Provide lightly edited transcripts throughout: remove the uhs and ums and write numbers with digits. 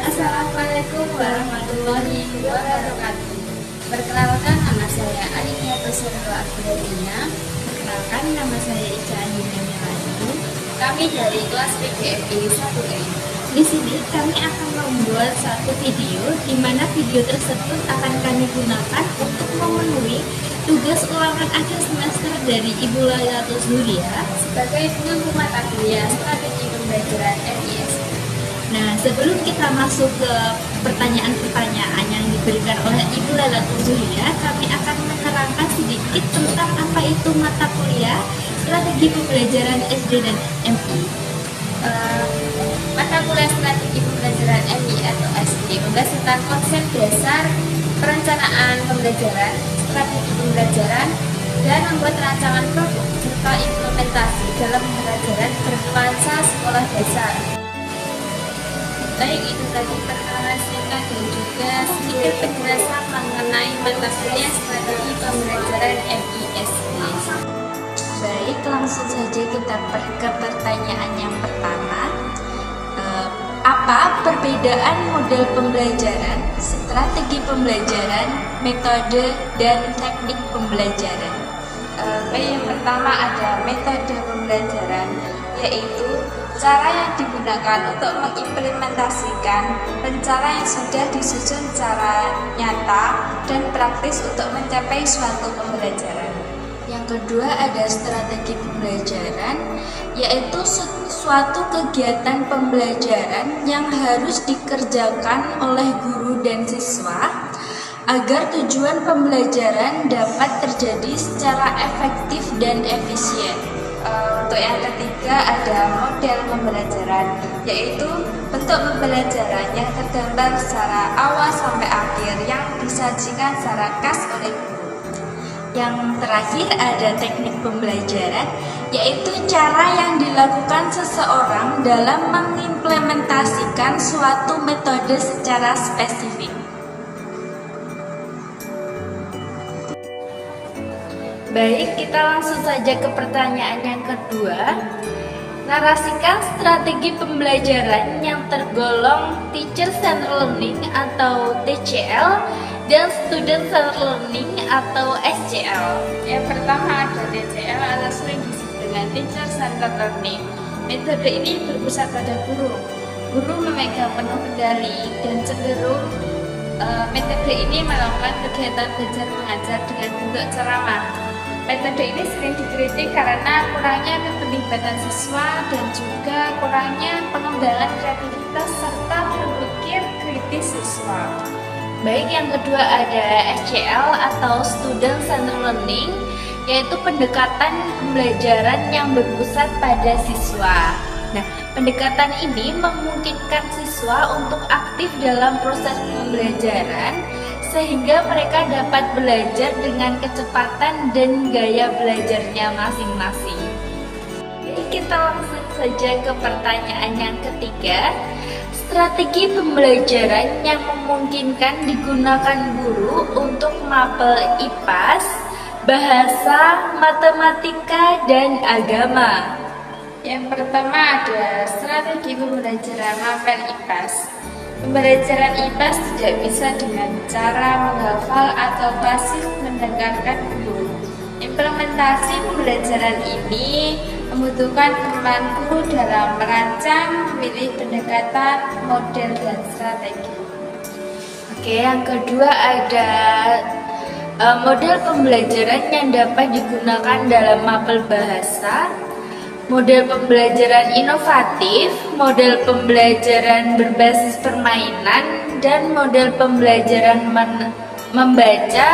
Assalamualaikum warahmatullahi wabarakatuh. Perkenalkan, nama saya Alinia Pesero Akbarina. Perkenalkan, nama saya Ica Andina Melani. Kami dari kelas PGRI 1E. Di sini kami akan membuat satu video di mana video tersebut akan kami gunakan untuk memenuhi tugas ulangan akhir semester dari Ibu Lailatul Zuhriah Sebagai pengampu mata kuliah strategi pembelajaran MIS. Nah, sebelum kita masuk ke pertanyaan-pertanyaan yang diberikan oleh Ibu Lailatul Zuhriah, kami akan menerangkan sedikit tentang apa itu mata kuliah strategi pembelajaran SD dan MI. Mata kuliah strategi pembelajaran MI atau SD membahas tentang konsep dasar perencanaan pembelajaran, strategi pembelajaran, dan membuat rancangan produk serta implementasi dalam pembelajaran bernuansa sekolah dasar. Baik, itu tadi perkenalan singkat dan juga sedikit penjelasan mengenai mata kuliah strategi pembelajaran MISD. Baik, langsung saja kita ke pertanyaan yang pertama. Apa perbedaan model pembelajaran, strategi pembelajaran, metode, dan teknik pembelajaran? Baik, yang pertama ada metode pembelajaran, yaitu cara yang digunakan untuk mengimplementasikan rencana yang sudah disusun secara nyata dan praktis untuk mencapai suatu pembelajaran. Yang kedua ada strategi pembelajaran, yaitu suatu kegiatan pembelajaran yang harus dikerjakan oleh guru dan siswa agar tujuan pembelajaran dapat terjadi secara efektif dan efisien. Untuk yang ketiga ada model pembelajaran, yaitu bentuk pembelajaran yang tergambar secara awal sampai akhir yang disajikan secara khas oleh guru. Yang terakhir ada teknik pembelajaran, yaitu cara yang dilakukan seseorang dalam mengimplementasikan suatu metode secara spesifik. Baik, kita langsung saja ke pertanyaan yang kedua. Narasikan strategi pembelajaran yang tergolong Teacher Centered Learning atau TCL dan Student Centered Learning atau SCL. Yang pertama ada TCL atau sering disebut dengan Teacher Centered Learning. Metode ini berpusat pada guru. Guru memegang penuh kendali dan cenderung metode ini melakukan kegiatan belajar mengajar dengan bentuk ceramah. Metode ini sering dikritik karena kurangnya keterlibatan siswa dan juga kurangnya pengembangan kreativitas serta berpikir kritis siswa. Baik, yang kedua ada SCL atau Student Centered Learning, yaitu pendekatan pembelajaran yang berpusat pada siswa. Nah, pendekatan ini memungkinkan siswa untuk aktif dalam proses pembelajaran sehingga mereka dapat belajar dengan kecepatan dan gaya belajarnya masing-masing. Jadi kita langsung saja ke pertanyaan yang ketiga. Strategi pembelajaran yang memungkinkan digunakan guru untuk mapel IPAS, bahasa, matematika, dan agama. Yang pertama ada strategi pembelajaran mapel IPAS. Pembelajaran IPAS tidak bisa dengan cara menghafal atau pasif mendengarkan guru. Implementasi pembelajaran ini membutuhkan peran guru dalam merancang, memilih pendekatan, model, dan strategi. Oke, yang kedua ada model pembelajaran yang dapat digunakan dalam mapel bahasa, model pembelajaran inovatif, model pembelajaran berbasis permainan, dan model pembelajaran membaca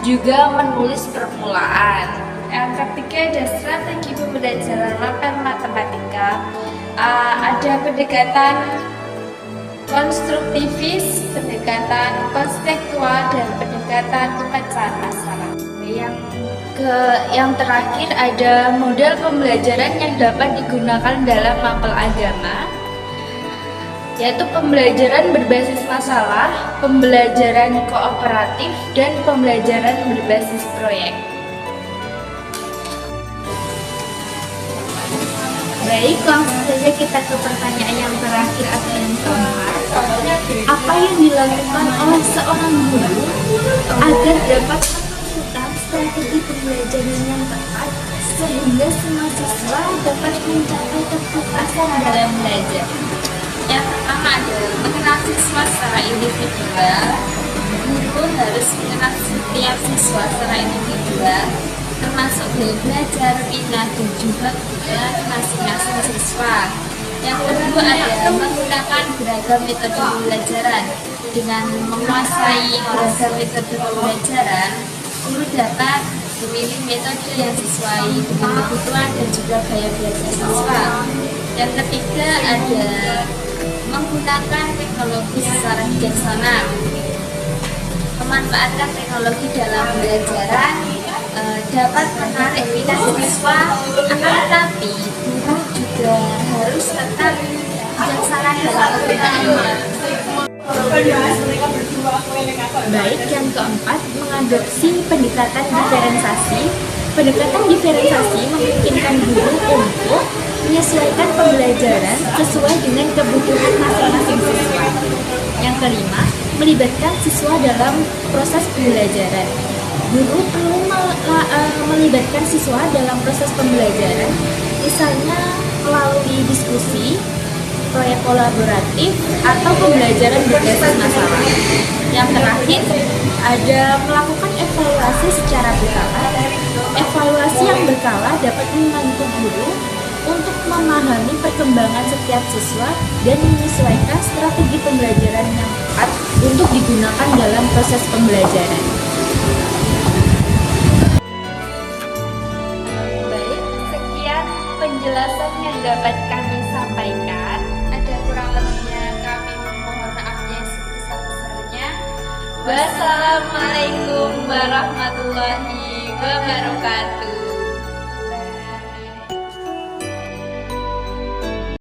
juga menulis permulaan. Yang ketiga ada strategi pembelajaran mapel matematika. Ada pendekatan konstruktivis, pendekatan konseptual, dan pendekatan pemecahan masalah. Yang terakhir ada model pembelajaran yang dapat digunakan dalam mapel agama, yaitu pembelajaran berbasis masalah, pembelajaran kooperatif, dan pembelajaran berbasis proyek. Baik, langsung saja kita ke pertanyaan yang terakhir atau yang keempat. apa yang dilakukan oleh seorang guru agar dapat menentukan strategi pembelajaran yang tepat sehingga semua siswa dapat mencapai kepuasan dalam belajar. Yang pertama adalah mengenal siswa secara individual. Guru harus mengenal setiap siswa secara individual, termasuk gaya belajar, minat, dan juga masing-masing siswa. Yang kedua adalah menggunakan beragam metode pembelajaran. Dengan menguasai beragam metode pembelajaran, guru dapat memilih metode yang sesuai dengan kebutuhan dan juga gaya belajar siswa. Yang ketiga ada menggunakan teknologi secara bijaksana. Memanfaatkan teknologi dalam pembelajaran dapat menarik minat siswa, akan tetapi guru juga harus tetap bijaksana dalam penggunaannya. Baik, yang keempat, mengadopsi pendekatan diferensiasi. Pendekatan diferensiasi memungkinkan guru untuk menyesuaikan pembelajaran sesuai dengan kebutuhan masing-masing siswa. Yang kelima, melibatkan siswa dalam proses pembelajaran. Guru perlu melibatkan siswa dalam proses pembelajaran, misalnya melalui diskusi, proyek kolaboratif, atau pembelajaran berbasis masalah. Yang terakhir, ada melakukan evaluasi secara berkala. Evaluasi yang berkala dapat membantu guru untuk memahami perkembangan setiap siswa dan menyesuaikan strategi pembelajaran yang tepat untuk digunakan dalam proses pembelajaran. Baik, sekian penjelasan yang dapat kami sampaikan. Ada kurang lebihnya kami memohon maaf yang sebesar-besarnya. Wassalamualaikum warahmatullahi wabarakatuh.